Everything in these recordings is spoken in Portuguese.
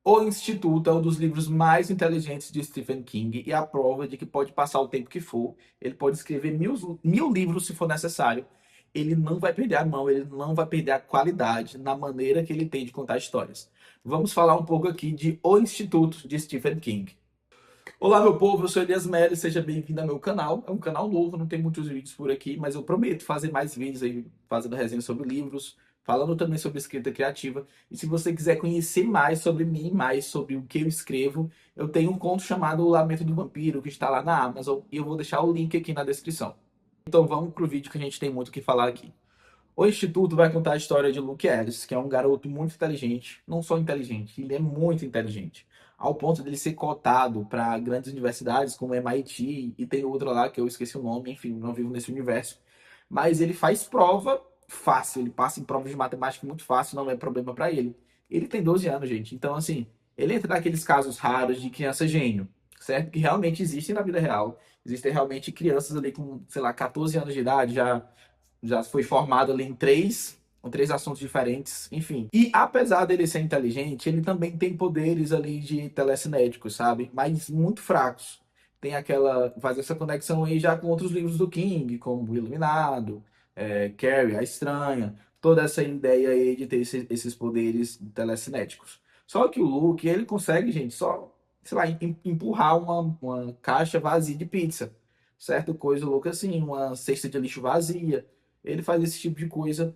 O Instituto é um dos livros mais inteligentes de Stephen King e a prova de que pode passar o tempo que for, ele pode escrever mil livros se for necessário, ele não vai perder a mão, ele não vai perder a qualidade na maneira que ele tem de contar histórias. Vamos falar um pouco aqui de O Instituto de Stephen King. Olá, meu povo, eu sou Elias Melli, seja bem-vindo ao meu canal. É um canal novo, não tem muitos vídeos por aqui, mas eu prometo fazer mais vídeos aí, fazendo resenhas sobre livros, falando também sobre escrita criativa. E se você quiser conhecer mais sobre mim, mais sobre o que eu escrevo, eu tenho um conto chamado O Lamento do Vampiro, que está lá na Amazon, e eu vou deixar o link aqui na descrição. Então vamos pro vídeo que a gente tem muito o que falar aqui. O Instituto vai contar a história de Luke Ellis, que é um garoto muito inteligente, não só inteligente, ele é muito inteligente, ao ponto de ele ser cotado para grandes universidades como MIT e tem outra lá que eu esqueci o nome, enfim, não vivo nesse universo. Mas ele faz prova fácil, ele passa em provas de matemática muito fácil, não é problema para ele. Ele tem 12 anos, gente, então assim, ele entra naqueles casos raros de criança gênio, certo? Que realmente existem na vida real. Existem realmente crianças ali com, sei lá, 14 anos de idade, já foi formado ali em três assuntos diferentes, enfim. E apesar dele ser inteligente, ele também tem poderes ali de telecinéticos, sabe? Mas muito fracos. Tem faz essa conexão aí já com outros livros do King, como O Iluminado, Carrie, a Estranha, toda essa ideia aí de ter esses poderes telecinéticos. Só que o Luke, ele consegue, gente, só, sei lá, empurrar uma caixa vazia de pizza, certo? Coisa louca assim, uma cesta de lixo vazia. Ele faz esse tipo de coisa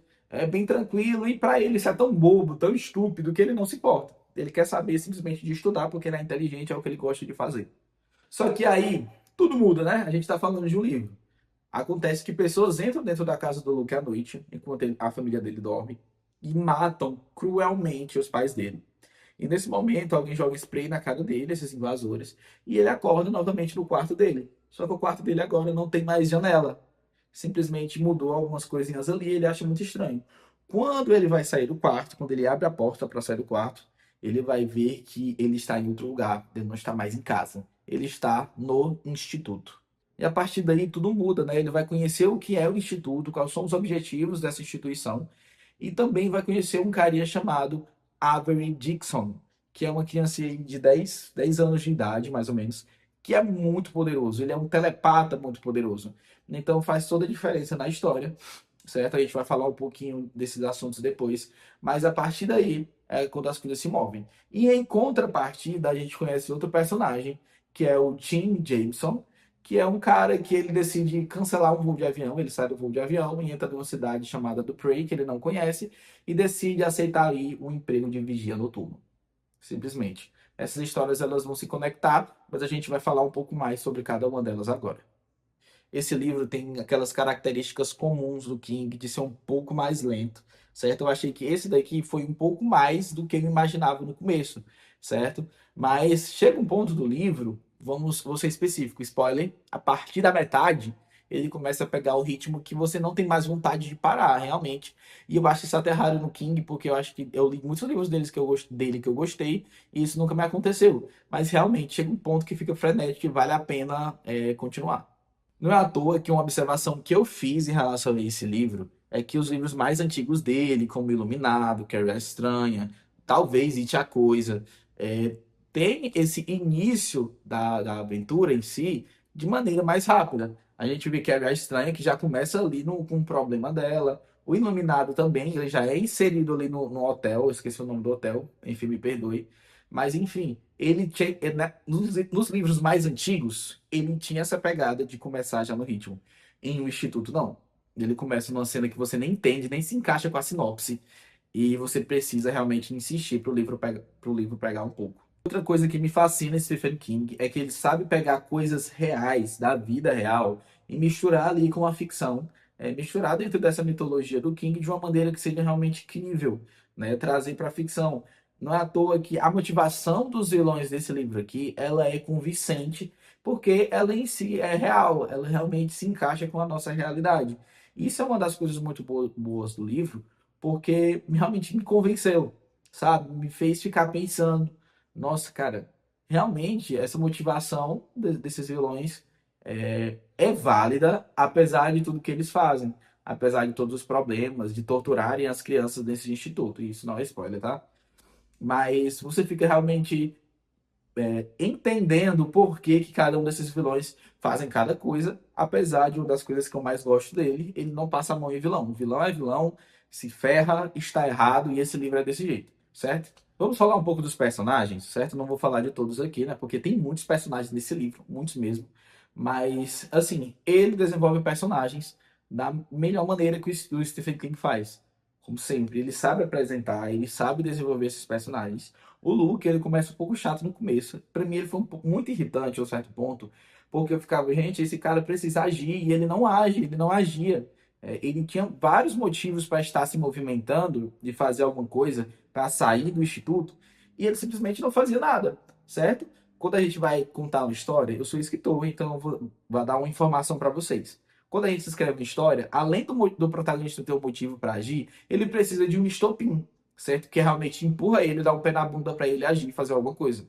bem tranquilo e para ele isso é tão bobo, tão estúpido que ele não se importa. Ele quer saber simplesmente de estudar porque ele é inteligente, é o que ele gosta de fazer. Só que aí tudo muda, né? A gente está falando de um livro. Acontece que pessoas entram dentro da casa do Luke à noite, enquanto a família dele dorme, e matam cruelmente os pais dele. E nesse momento, alguém joga spray na cara dele, esses invasores, e ele acorda novamente no quarto dele. Só que o quarto dele agora não tem mais janela. Simplesmente mudou algumas coisinhas ali, ele acha muito estranho. Quando ele vai sair do quarto, quando ele abre a porta para sair do quarto, ele vai ver que ele está em outro lugar, ele não está mais em casa. Ele está no instituto. E a partir daí tudo muda, né? Ele vai conhecer o que é o instituto, quais são os objetivos dessa instituição, e também vai conhecer um carinha chamado Avery Dixon, que é uma criança de dez anos de idade, mais ou menos, que é muito poderoso. Ele é um telepata muito poderoso. Então faz toda a diferença na história, certo? A gente vai falar um pouquinho desses assuntos depois, mas a partir daí é quando as coisas se movem. E em contrapartida, a gente conhece outro personagem, que é o Tim Jameson, que é um cara que ele decide cancelar um voo de avião, ele sai do voo de avião e entra numa cidade chamada Dupree, que ele não conhece, e decide aceitar ali um emprego de vigia noturno. Simplesmente. Essas histórias elas vão se conectar, mas a gente vai falar um pouco mais sobre cada uma delas agora. Esse livro tem aquelas características comuns do King de ser um pouco mais lento, certo? Eu achei que esse daqui foi um pouco mais do que eu imaginava no começo, certo? Mas chega um ponto do livro, vou ser específico, spoiler, a partir da metade ele começa a pegar o ritmo que você não tem mais vontade de parar, realmente. E eu acho isso até raro no King, porque eu acho que eu li muitos livros dele que eu gostei, e isso nunca me aconteceu. Mas realmente chega um ponto que fica frenético e vale a pena continuar. Não é à toa que uma observação que eu fiz em relação a esse livro é que os livros mais antigos dele, como Iluminado, Carrie a Estranha, talvez It a Coisa, é, tem esse início da aventura em si de maneira mais rápida. A gente vê Carrie a Estranha que já começa ali com um problema dela. O Iluminado também, ele já é inserido ali no hotel, eu esqueci o nome do hotel, enfim, me perdoe. Mas enfim, ele tinha, né, nos livros mais antigos, ele tinha essa pegada de começar já no ritmo. Em O Instituto, não. Ele começa numa cena que você nem entende, nem se encaixa com a sinopse. E você precisa realmente insistir pro livro pegar um pouco. Outra coisa que me fascina em Stephen King é que ele sabe pegar coisas reais, da vida real, e misturar ali com a ficção. Misturar dentro dessa mitologia do King de uma maneira que seja realmente crível, né? Trazer para a ficção. Não é à toa que a motivação dos vilões desse livro aqui, ela é convincente, porque ela em si é real, ela realmente se encaixa com a nossa realidade. Isso é uma das coisas muito boas do livro, porque realmente me convenceu, sabe? Me fez ficar pensando, nossa, cara, realmente essa motivação desses vilões é válida, apesar de tudo que eles fazem, apesar de todos os problemas, de torturarem as crianças desse instituto. E isso não é spoiler, tá? mas você fica realmente entendendo por que que cada um desses vilões fazem cada coisa, apesar de uma das coisas que eu mais gosto dele, ele não passa a mão em vilão. Vilão é vilão, se ferra, está errado, e esse livro é desse jeito, certo? Vamos falar um pouco dos personagens, certo? Não vou falar de todos aqui, né? Porque tem muitos personagens nesse livro, muitos mesmo. Mas, assim, ele desenvolve personagens da melhor maneira que o Stephen King faz. Como sempre, ele sabe apresentar, ele sabe desenvolver esses personagens. O Luke, ele começa um pouco chato no começo. Pra mim, ele foi um pouco muito irritante a um certo ponto, porque eu ficava, gente, esse cara precisa agir, e ele não age, ele não agia. Ele tinha vários motivos para estar se movimentando, de fazer alguma coisa, para sair do instituto, e ele simplesmente não fazia nada, certo? Quando a gente vai contar uma história, eu sou escritor, então vou dar uma informação para vocês. Quando a gente escreve uma história, além do protagonista ter um motivo para agir, ele precisa de um estopim, certo? Que realmente empurra ele, dá um pé na bunda para ele agir, fazer alguma coisa.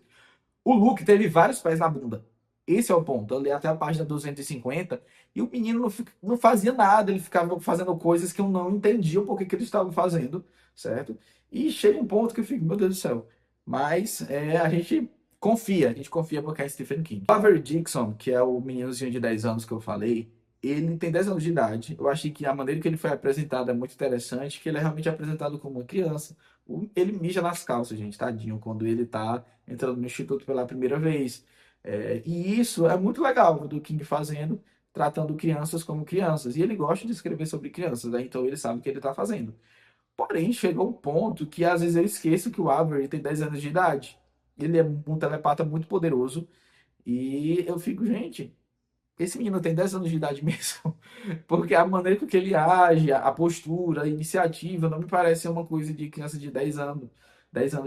O Luke teve vários pés na bunda. Esse é o ponto. Eu li até a página 250 e o menino não fazia nada, ele ficava fazendo coisas que eu não entendia o porquê que ele estava fazendo, certo? E chega um ponto que eu fico, meu Deus do céu. Mas a gente confia porque é Stephen King. O Avery Dixon, que é o meninozinho de 10 anos que eu falei, ele tem 10 anos de idade. Eu achei que a maneira que ele foi apresentado é muito interessante, que ele é realmente apresentado como uma criança. Ele mija nas calças, gente, tadinho, quando ele tá entrando no instituto pela primeira vez. E isso é muito legal do King fazendo, tratando crianças como crianças. E ele gosta de escrever sobre crianças, né? Então ele sabe o que ele está fazendo. Porém, chegou um ponto que às vezes eu esqueço que o Avery tem 10 anos de idade. Ele é um telepata muito poderoso. E eu fico, gente, esse menino tem 10 anos de idade mesmo. Porque a maneira com que ele age, a postura, a iniciativa, não me parece ser uma coisa de criança de 10 anos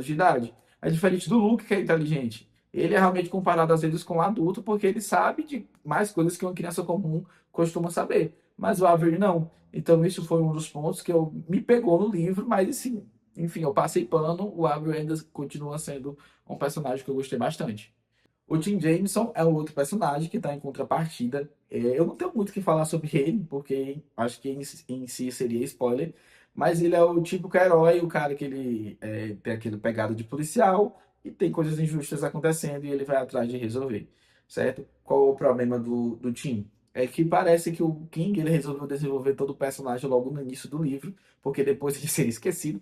de idade. É diferente do Luke, que é inteligente. Ele é realmente comparado às vezes com um adulto, porque ele sabe de mais coisas que uma criança comum costuma saber. Mas o Avery não. Então, isso foi um dos pontos que me pegou no livro, mas assim, enfim, eu passei pano, o Avery ainda continua sendo um personagem que eu gostei bastante. O Tim Jameson é o outro personagem que está em contrapartida. Eu não tenho muito o que falar sobre ele, porque acho que em si seria spoiler, mas ele é o típico herói, o cara que ele tem aquele pegado de policial e tem coisas injustas acontecendo e ele vai atrás de resolver, certo? Qual o problema do Tim? É que parece que o King ele resolveu desenvolver todo o personagem logo no início do livro, porque depois de ser esquecido.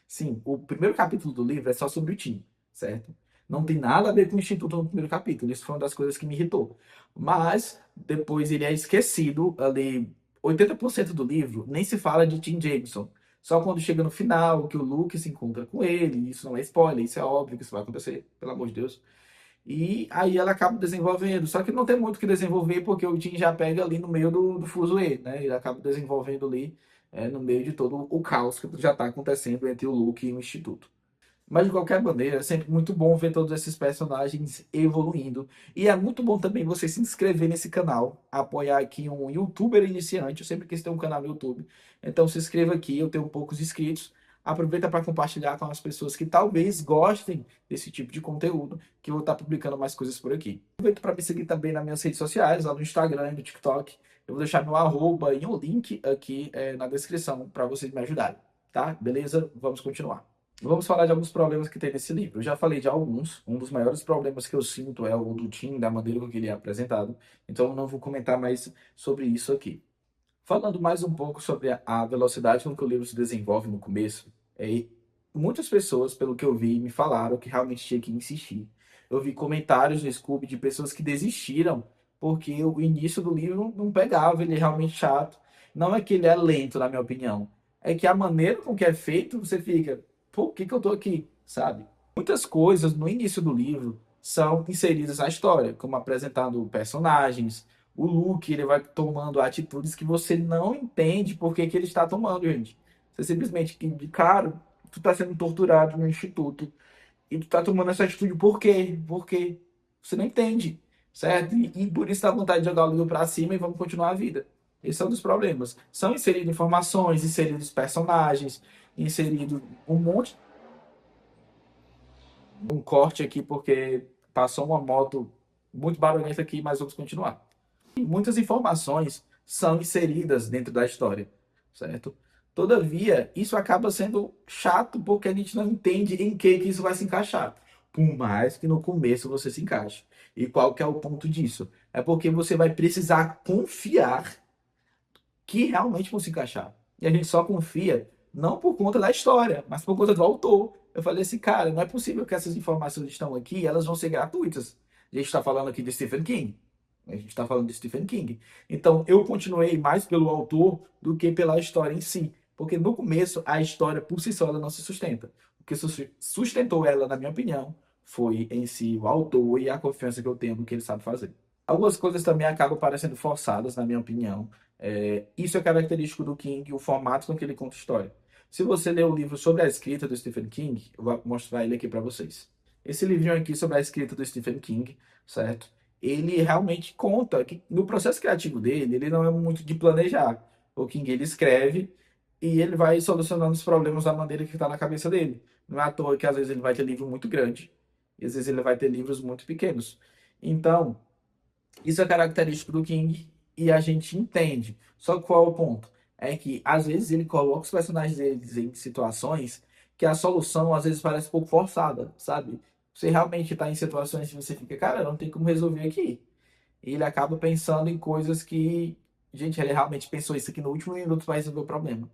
Sim, o primeiro capítulo do livro é só sobre o Tim, certo? Não tem nada a ver com o Instituto no primeiro capítulo. Isso foi uma das coisas que me irritou. Mas depois ele é esquecido ali. 80% do livro nem se fala de Tim Jameson. Só quando chega no final, que o Luke se encontra com ele. Isso não é spoiler, isso é óbvio que isso vai acontecer, pelo amor de Deus. E aí ela acaba desenvolvendo. Só que não tem muito o que desenvolver, porque o Tim já pega ali no meio do fuzuê, né? Ele acaba desenvolvendo ali no meio de todo o caos que já está acontecendo entre o Luke e o Instituto. Mas de qualquer maneira, é sempre muito bom ver todos esses personagens evoluindo. E é muito bom também você se inscrever nesse canal, apoiar aqui um youtuber iniciante. Eu sempre quis ter um canal no YouTube. Então se inscreva aqui, eu tenho poucos inscritos. Aproveita para compartilhar com as pessoas que talvez gostem desse tipo de conteúdo, que eu vou estar publicando mais coisas por aqui. Aproveita para me seguir também nas minhas redes sociais, lá no Instagram e no TikTok. Eu vou deixar meu arroba e um link aqui na descrição para vocês me ajudarem, tá? Beleza? Vamos continuar. Vamos falar de alguns problemas que tem nesse livro. Eu já falei de alguns. Um dos maiores problemas que eu sinto é o do Tim, da maneira com que ele é apresentado. Então, eu não vou comentar mais sobre isso aqui. Falando mais um pouco sobre a velocidade com que o livro se desenvolve no começo, muitas pessoas, pelo que eu vi, me falaram que realmente tinha que insistir. Eu vi comentários no Scooby de pessoas que desistiram porque o início do livro não pegava, ele é realmente chato. Não é que ele é lento, na minha opinião. É que a maneira com que é feito, você fica, por que que eu tô aqui, sabe? Muitas coisas no início do livro são inseridas na história, como apresentando personagens, o Luke, ele vai tomando atitudes que você não entende por que que ele está tomando, gente. Você simplesmente, de cara, tu tá sendo torturado no instituto e tu tá tomando essa atitude por quê? Por quê? Você não entende, certo? E por isso dá vontade de jogar o livro pra cima e vamos continuar a vida. Esse é um dos problemas. São inseridas informações, inseridos personagens, inserido um monte. Um corte aqui porque passou uma moto muito barulhenta aqui, mas vamos continuar. Muitas informações são inseridas dentro da história, certo? Todavia, isso acaba sendo chato porque a gente não entende em que isso vai se encaixar. Por mais que no começo você se encaixe. E qual que é o ponto disso? É porque você vai precisar confiar que realmente vão se encaixar. E a gente só confia não por conta da história, mas por conta do autor. Eu falei assim, cara, não é possível que essas informações estão aqui e elas vão ser gratuitas. A gente está falando aqui de Stephen King. A gente está falando de Stephen King. Então, eu continuei mais pelo autor do que pela história em si. Porque no começo, a história por si só ela não se sustenta. O que sustentou ela, na minha opinião, foi em si o autor e a confiança que eu tenho no que ele sabe fazer. Algumas coisas também acabam parecendo forçadas, na minha opinião. Isso é característico do King, o formato com que ele conta história. Se você ler o livro sobre a escrita do Stephen King, eu vou mostrar ele aqui para vocês. Esse livrinho aqui sobre a escrita do Stephen King, certo? Ele realmente conta que no processo criativo dele, ele não é muito de planejar. O King ele escreve e ele vai solucionando os problemas da maneira que está na cabeça dele. Não é à toa que às vezes ele vai ter livro muito grande e às vezes ele vai ter livros muito pequenos. Então, isso é característico do King e a gente entende. Só que qual é o ponto? É que às vezes ele coloca os personagens deles em situações que a solução às vezes parece um pouco forçada, sabe? Você realmente está em situações que você fica, cara, não tem como resolver aqui. E ele acaba pensando em coisas que, gente, ele realmente pensou isso aqui no último minuto para resolver o problema,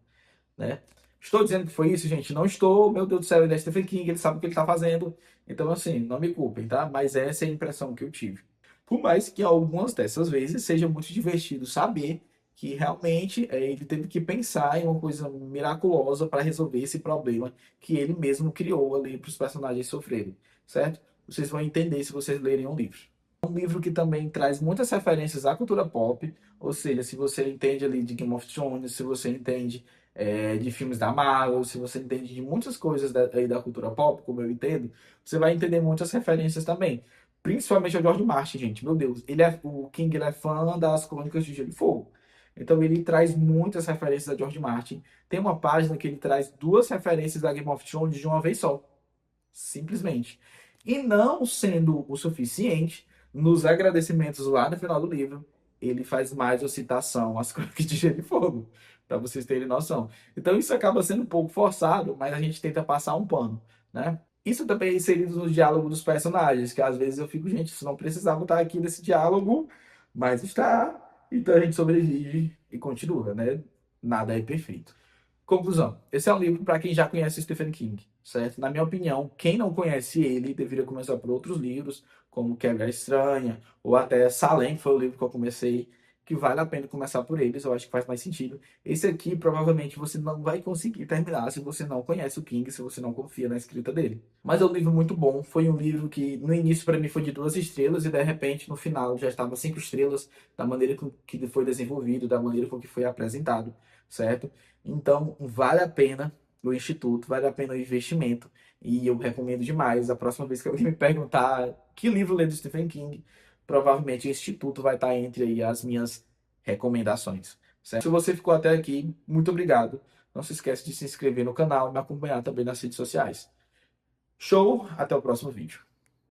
né? Estou dizendo que foi isso, gente? Não estou. Meu Deus do céu, ele é Stephen King, ele sabe o que ele está fazendo. Então, assim, não me culpem, tá? Mas essa é a impressão que eu tive. Por mais que algumas dessas vezes seja muito divertido saber que realmente ele teve que pensar em uma coisa miraculosa para resolver esse problema que ele mesmo criou ali para os personagens sofrerem, certo? Vocês vão entender se vocês lerem um livro. Um livro que também traz muitas referências à cultura pop, ou seja, se você entende ali de Game of Thrones, se você entende de filmes da Marvel, se você entende de muitas coisas aí da cultura pop, como eu entendo, você vai entender muitas referências também. Principalmente o George Martin, gente. Meu Deus, o King ele é fã das Crônicas de Gelo e Fogo. Então ele traz muitas referências a George Martin. Tem uma página que ele traz duas referências da Game of Thrones de uma vez só. Simplesmente. E não sendo o suficiente, nos agradecimentos lá no final do livro, ele faz mais uma citação às Crônicas de Gelo e Fogo, para vocês terem noção. Então isso acaba sendo um pouco forçado, mas a gente tenta passar um pano, né? Isso também é inserido no diálogo dos personagens, que às vezes eu fico, gente, isso não precisava estar aqui nesse diálogo, mas está. Então a gente sobrevive e continua, né? Nada é perfeito. Conclusão: esse é um livro para quem já conhece Stephen King, certo? Na minha opinião, quem não conhece ele deveria começar por outros livros, como Quebra Estranha, ou até Salem, que foi o livro que eu comecei, que vale a pena começar por eles, eu acho que faz mais sentido. Esse aqui, provavelmente, você não vai conseguir terminar se você não conhece o King, se você não confia na escrita dele. Mas é um livro muito bom, foi um livro que no início para mim foi de 2 estrelas e de repente no final já estava 5 estrelas, da maneira com que foi desenvolvido, da maneira com que foi apresentado, certo? Então, vale a pena o instituto, vale a pena o investimento. E eu recomendo demais. A próxima vez que alguém me perguntar que livro ler do Stephen King, provavelmente o instituto vai estar entre aí as minhas recomendações. Certo? Se você ficou até aqui, muito obrigado. Não se esqueça de se inscrever no canal e me acompanhar também nas redes sociais. Show! Até o próximo vídeo.